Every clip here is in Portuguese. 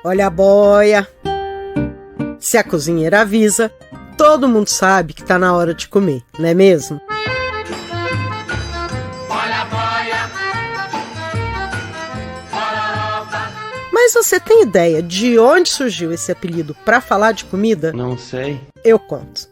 Olha a boia. Se a cozinheira avisa, todo mundo sabe que tá na hora de comer, não é mesmo? Olha a boia. Mas você tem ideia de onde surgiu esse apelido para falar de comida? Não sei. Eu conto.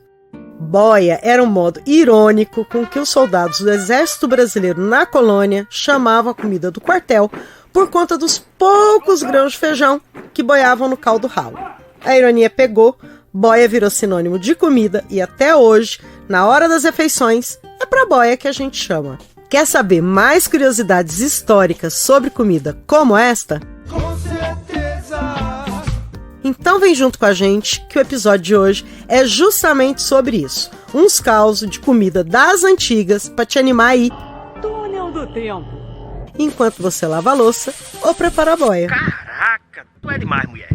Boia era um modo irônico com que os soldados do exército brasileiro na colônia chamavam a comida do quartel por conta dos poucos grãos de feijão que boiavam no caldo ralo. A ironia pegou, boia virou sinônimo de comida e até hoje, na hora das refeições, é pra boia que a gente chama. Quer saber mais curiosidades históricas sobre comida como esta? Com certeza. Então vem junto com a gente que o episódio de hoje é justamente sobre isso. Uns causos de comida das antigas pra te animar aí. Túnel do tempo. Enquanto você lava a louça ou prepara a boia. Caraca, tu é demais, mulher.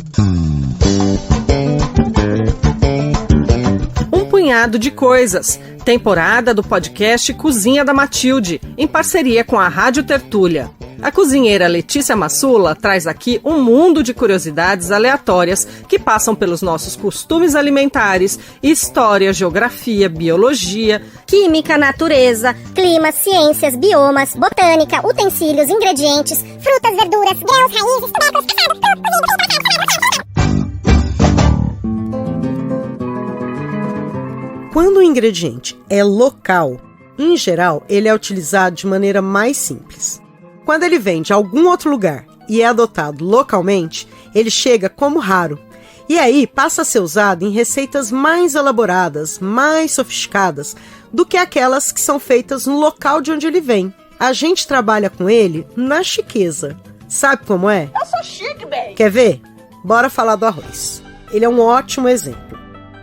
Um punhado de coisas. Temporada do podcast Cozinha da Matilde, em parceria com a Rádio Tertúlia. A cozinheira Letícia Massula traz aqui um mundo de curiosidades aleatórias que passam pelos nossos costumes alimentares, história, geografia, biologia, química, natureza, clima, ciências, biomas, botânica, utensílios, ingredientes, frutas, verduras, grãos, raízes, tubérculos, passados, Quando o ingrediente é local, em geral, ele é utilizado de maneira mais simples. Quando ele vem de algum outro lugar e é adotado localmente, ele chega como raro. E aí passa a ser usado em receitas mais elaboradas, mais sofisticadas, do que aquelas que são feitas no local de onde ele vem. A gente trabalha com ele na chiqueza. Sabe como é? Eu sou chique, bem. Quer ver? Bora falar do arroz. Ele é um ótimo exemplo.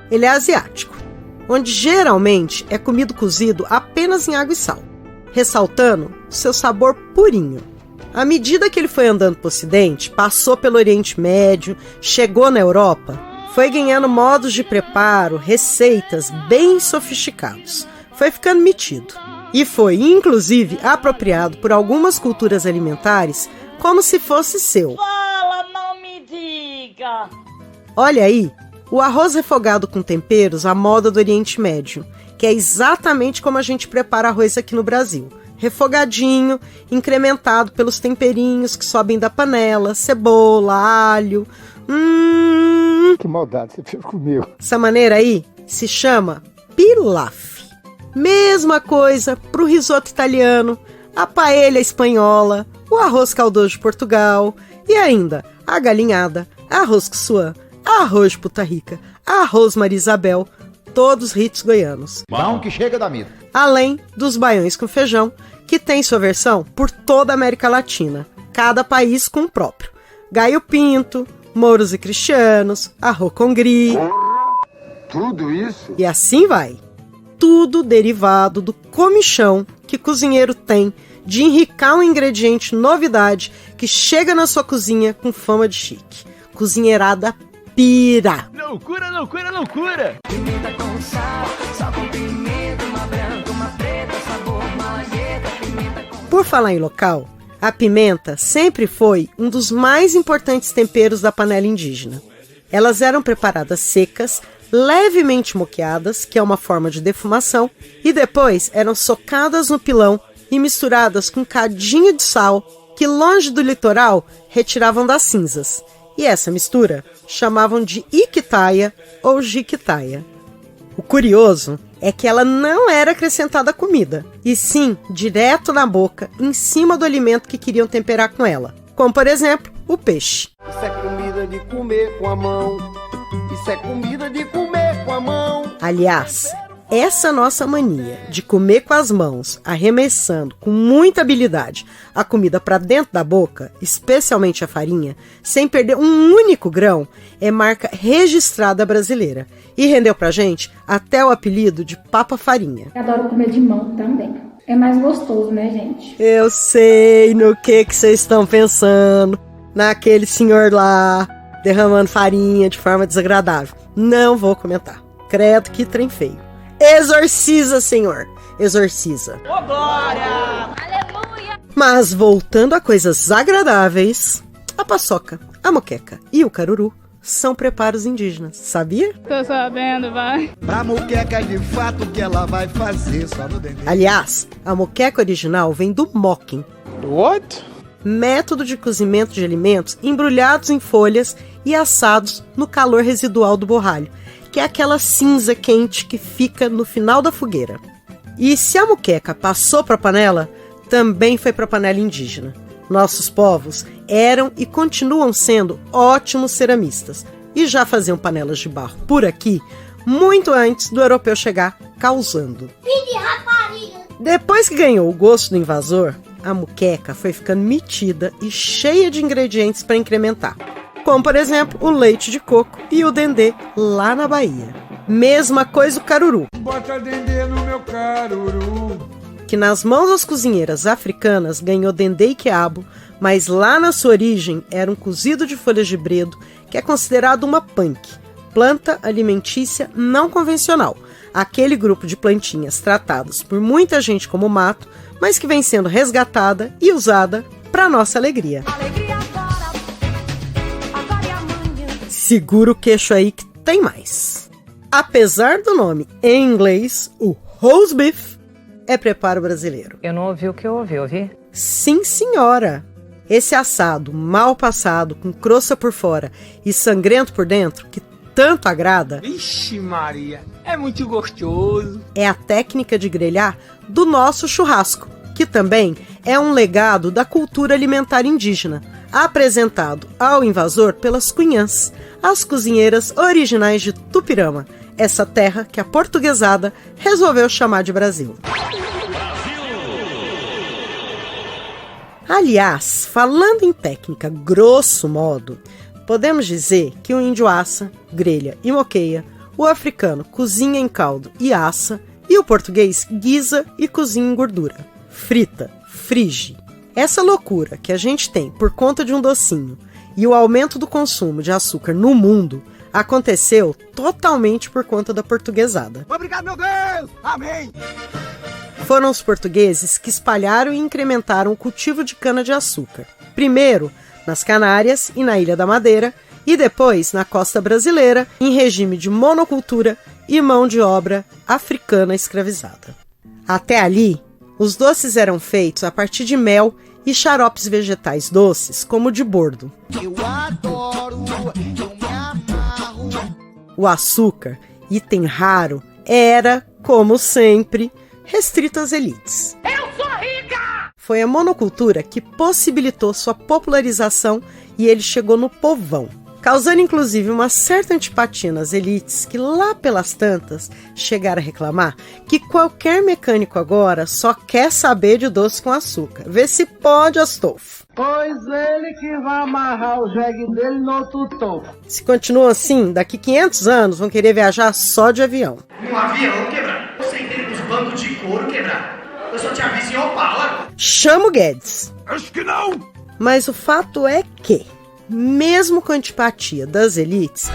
Ele é asiático, onde geralmente é comido cozido apenas em água e sal, ressaltando seu sabor purinho. À medida que ele foi andando para o Ocidente, passou pelo Oriente Médio, chegou na Europa, foi ganhando modos de preparo, receitas bem sofisticados. Foi ficando metido. E foi, inclusive, apropriado por algumas culturas alimentares como se fosse seu. Fala, não me diga. Olha aí, o arroz refogado com temperos à moda do Oriente Médio, que é exatamente como a gente prepara arroz aqui no Brasil. Refogadinho, incrementado pelos temperinhos que sobem da panela, cebola, alho. Que maldade você fez comigo. Essa maneira aí se chama pilaf. Mesma coisa pro risoto italiano, a paella espanhola, o arroz caldoso de Portugal e ainda a galinhada, arroz com suã, arroz de Puta Rica, arroz Maria Isabel, todos ritos goianos. Dá um que chega da mida. Além dos baiões com feijão, que tem sua versão por toda a América Latina, cada país com o próprio. Gaio pinto, mouros e cristianos, arroz com gris. Tudo isso? E assim vai. Tudo derivado do comichão que o cozinheiro tem de enricar um ingrediente novidade que chega na sua cozinha com fama de chique. Cozinheirada pira. Loucura, loucura, loucura. Pimenta com sal com pimenta, uma branca, uma preta, sabor malheta, pimenta com... Por falar em local, a pimenta sempre foi um dos mais importantes temperos da panela indígena. Elas eram preparadas secas, levemente moqueadas, que é uma forma de defumação, e depois eram socadas no pilão e misturadas com um cadinho de sal, que longe do litoral retiravam das cinzas. E essa mistura chamavam de iquitaia ou jiquitaia. O curioso é que ela não era acrescentada à comida, e sim direto na boca, em cima do alimento que queriam temperar com ela. Como, por exemplo, o peixe. Isso é comida de comer com a mão. Isso é comida de comer com a mão. Aliás, essa nossa mania de comer com as mãos, arremessando com muita habilidade a comida para dentro da boca, especialmente a farinha, sem perder um único grão, é marca registrada brasileira e rendeu pra gente até o apelido de Papa Farinha. Eu adoro comer de mão também. É mais gostoso, né, gente? Eu sei no que vocês estão pensando. Naquele senhor lá, derramando farinha de forma desagradável. Não vou comentar. Credo, que trem feio. Exorciza, Senhor. Exorciza. Ô, glória! Aleluia! Mas voltando a coisas agradáveis, a paçoca. A moqueca e o caruru são preparos indígenas, sabia? Tô sabendo, vai. Pra moqueca de fato o que ela vai fazer só no dendê. Aliás, a moqueca original vem do mocking. What? Método de cozimento de alimentos embrulhados em folhas e assados no calor residual do borralho, que é aquela cinza quente que fica no final da fogueira. E se a moqueca passou para a panela, também foi para a panela indígena. Nossos povos eram e continuam sendo ótimos ceramistas e já faziam panelas de barro por aqui muito antes do europeu chegar causando. Depois que ganhou o gosto do invasor, a moqueca foi ficando metida e cheia de ingredientes para incrementar, como por exemplo o leite de coco e o dendê lá na Bahia. Mesma coisa o caruru. Bota dendê no meu caruru. Que nas mãos das cozinheiras africanas ganhou dendê e quiabo, mas lá na sua origem era um cozido de folhas de bredo, que é considerado uma punk, planta alimentícia não convencional, aquele grupo de plantinhas tratadas por muita gente como mato, mas que vem sendo resgatada e usada para nossa alegria. Segura o queixo aí que tem mais. Apesar do nome em inglês, o roast beef é preparo brasileiro. Eu não ouvi o que eu ouvi? Sim, senhora! Esse assado mal passado, com crosta por fora e sangrento por dentro, que tanto agrada... Ixi Maria, é muito gostoso. É a técnica de grelhar do nosso churrasco, que também é um legado da cultura alimentar indígena, apresentado ao invasor pelas cunhãs, as cozinheiras originais de Tupirama, essa terra que a portuguesada resolveu chamar de Brasil. Aliás, falando em técnica grosso modo, podemos dizer que o índio assa, grelha e moqueia, o africano cozinha em caldo e assa, e o português guisa e cozinha em gordura, frita, frige. Essa loucura que a gente tem por conta de um docinho e o aumento do consumo de açúcar no mundo aconteceu totalmente por conta da portuguesada. Obrigado, meu Deus! Amém! Foram os portugueses que espalharam e incrementaram o cultivo de cana-de-açúcar. Primeiro nas Canárias e na Ilha da Madeira, e depois na costa brasileira, em regime de monocultura e mão de obra africana escravizada. Até ali, os doces eram feitos a partir de mel e xaropes vegetais doces, como o de bordo. Eu adoro, eu me amarro. O açúcar, item raro, era, como sempre, restrito às elites. Eu sou rica! Foi a monocultura que possibilitou sua popularização e ele chegou no povão, causando inclusive uma certa antipatia nas elites que lá pelas tantas chegaram a reclamar que qualquer mecânico agora só quer saber de doce com açúcar. Vê se pode, Astolfo. Pois ele que vai amarrar o jegue dele no tutão. Se continua assim, daqui 500 anos vão querer viajar só de avião. Um avião quebrar. Você entende dos bancos de couro quebrar. Eu só te aviso em Opala. Chama o Guedes. Acho que não. Mas o fato é que, mesmo com a antipatia das elites,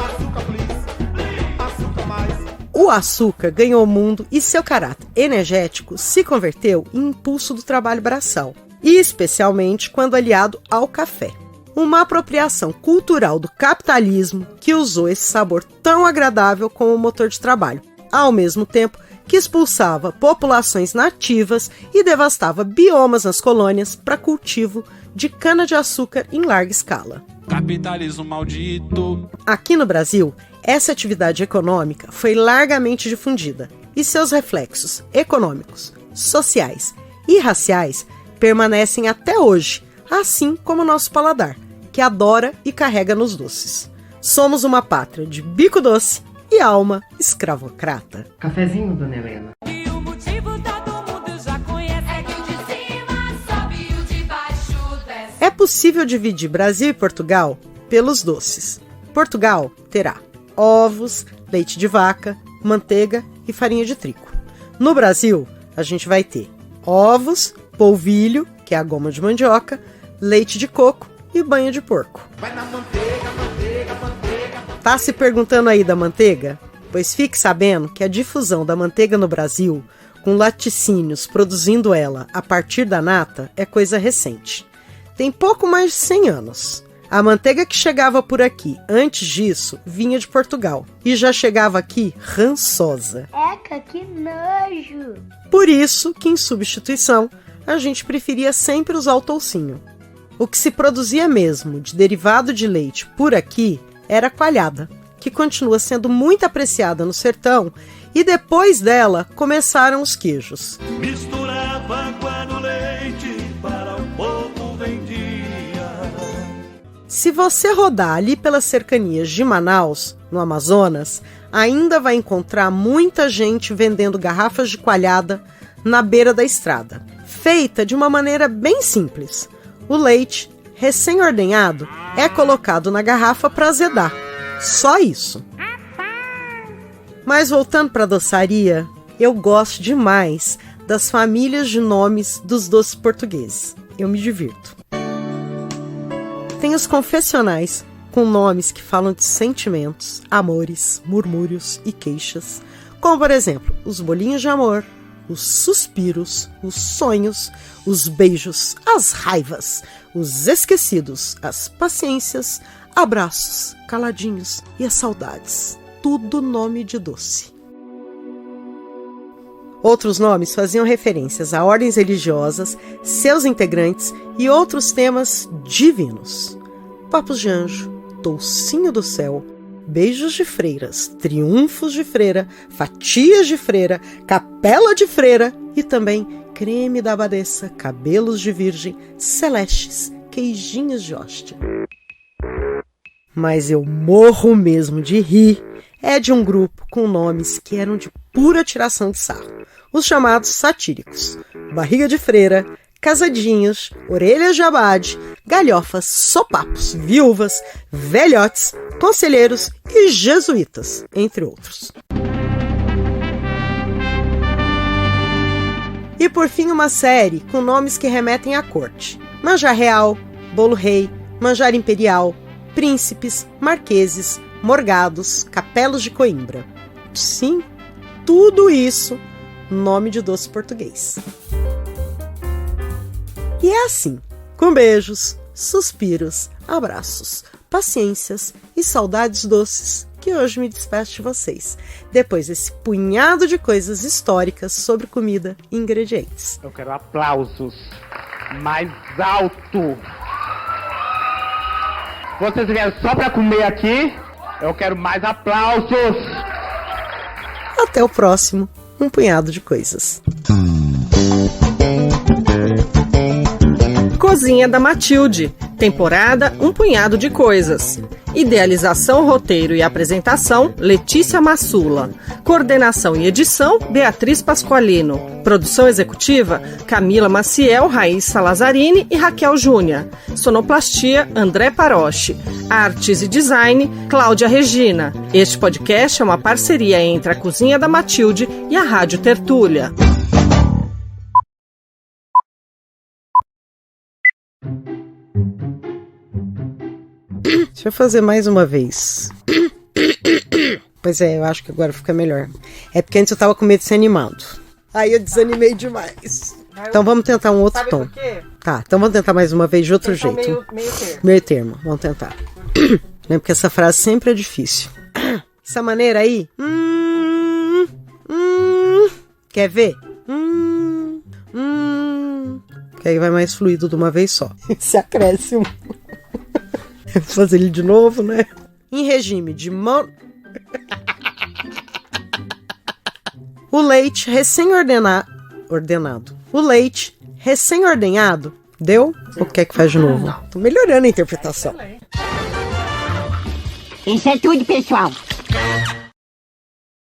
o açúcar ganhou o mundo e seu caráter energético se converteu em impulso do trabalho braçal, e especialmente quando aliado ao café. Uma apropriação cultural do capitalismo que usou esse sabor tão agradável como motor de trabalho, ao mesmo tempo que expulsava populações nativas e devastava biomas nas colônias para cultivo de cana-de-açúcar em larga escala. Capitalismo maldito. Aqui no Brasil, essa atividade econômica foi largamente difundida e seus reflexos econômicos, sociais e raciais permanecem até hoje, assim como o nosso paladar, que adora e carrega nos doces. Somos uma pátria de bico doce e alma escravocrata. Cafezinho, dona Helena. E o motivo todo mundo já conhece. É que o de cima sobe e o de baixo desce. É possível dividir Brasil e Portugal pelos doces. Portugal terá ovos, leite de vaca, manteiga e farinha de trigo. No Brasil, a gente vai ter ovos, polvilho, que é a goma de mandioca, leite de coco e banha de porco. Vai na manteiga, manteiga, manteiga. Tá se perguntando aí da manteiga? Pois fique sabendo que a difusão da manteiga no Brasil, com laticínios produzindo ela a partir da nata, é coisa recente. Tem pouco mais de 100 anos. A manteiga que chegava por aqui antes disso vinha de Portugal e já chegava aqui rançosa. Eca, que nojo! Por isso que, em substituição, a gente preferia sempre usar o toucinho. O que se produzia mesmo de derivado de leite por aqui era a coalhada, que continua sendo muito apreciada no sertão, e depois dela começaram os queijos. Misturava água no leite, para o povo vendia. Se você rodar ali pelas cercanias de Manaus, no Amazonas, ainda vai encontrar muita gente vendendo garrafas de coalhada na beira da estrada, feita de uma maneira bem simples. O leite, recém-ordenhado, é colocado na garrafa para azedar. Só isso. Mas voltando para a doçaria, eu gosto demais das famílias de nomes dos doces portugueses. Eu me divirto. Tem os confessionais, com nomes que falam de sentimentos, amores, murmúrios e queixas, como, por exemplo, os bolinhos de amor, os suspiros, os sonhos, os beijos, as raivas, os esquecidos, as paciências, abraços, caladinhos e as saudades. Tudo nome de doce. Outros nomes faziam referências a ordens religiosas, seus integrantes e outros temas divinos. Papos de anjo, toucinho do céu, beijos de freiras, triunfos de freira, fatias de freira, capela de freira e também creme da abadesa, cabelos de virgem, celestes, queijinhos de hóstia. Mas eu morro mesmo de rir é de um grupo com nomes que eram de pura tiração de sarro. Os chamados satíricos, barriga de freira, casadinhos, orelhas de abade, galhofas, sopapos, viúvas, velhotes, conselheiros e jesuítas, entre outros. E por fim uma série com nomes que remetem à corte. Manjar real, bolo rei, manjar imperial, príncipes, marqueses, morgados, capelos de Coimbra. Sim, tudo isso nome de doce português. E é assim, com beijos, suspiros, abraços, paciências e saudades doces, que hoje me despeço de vocês, depois desse punhado de coisas históricas sobre comida e ingredientes. Eu quero aplausos mais alto. Vocês vieram só para comer aqui? Eu quero mais aplausos. Até o próximo, um punhado de coisas. Cozinha da Matilde, temporada Um Punhado de Coisas. Idealização, roteiro e apresentação, Letícia Massula. Coordenação e edição, Beatriz Pasqualino. Produção executiva, Camila Maciel, Raíssa Lazzarini e Raquel Júnior. Sonoplastia, André Paroche. Artes e design, Cláudia Regina. Este podcast é uma parceria entre a Cozinha da Matilde e a Rádio Tertúlia. Deixa eu fazer mais uma vez. Pois é, eu acho que agora fica melhor. É porque antes eu tava com medo de ser animado. Aí eu desanimei demais. Então vamos tentar um outro tom. Tá, então vamos tentar mais uma vez de outro jeito. Meio termo, vamos tentar. Lembra que essa frase sempre é difícil. Essa maneira aí. Quer ver? Que aí vai mais fluido de uma vez só. Esse acréscimo. Vou fazer ele de novo, né? Em regime de O leite recém-ordenado. O leite recém-ordenhado. Deu? Ou quer que faz de novo? Tô melhorando a interpretação. Isso é tudo, pessoal.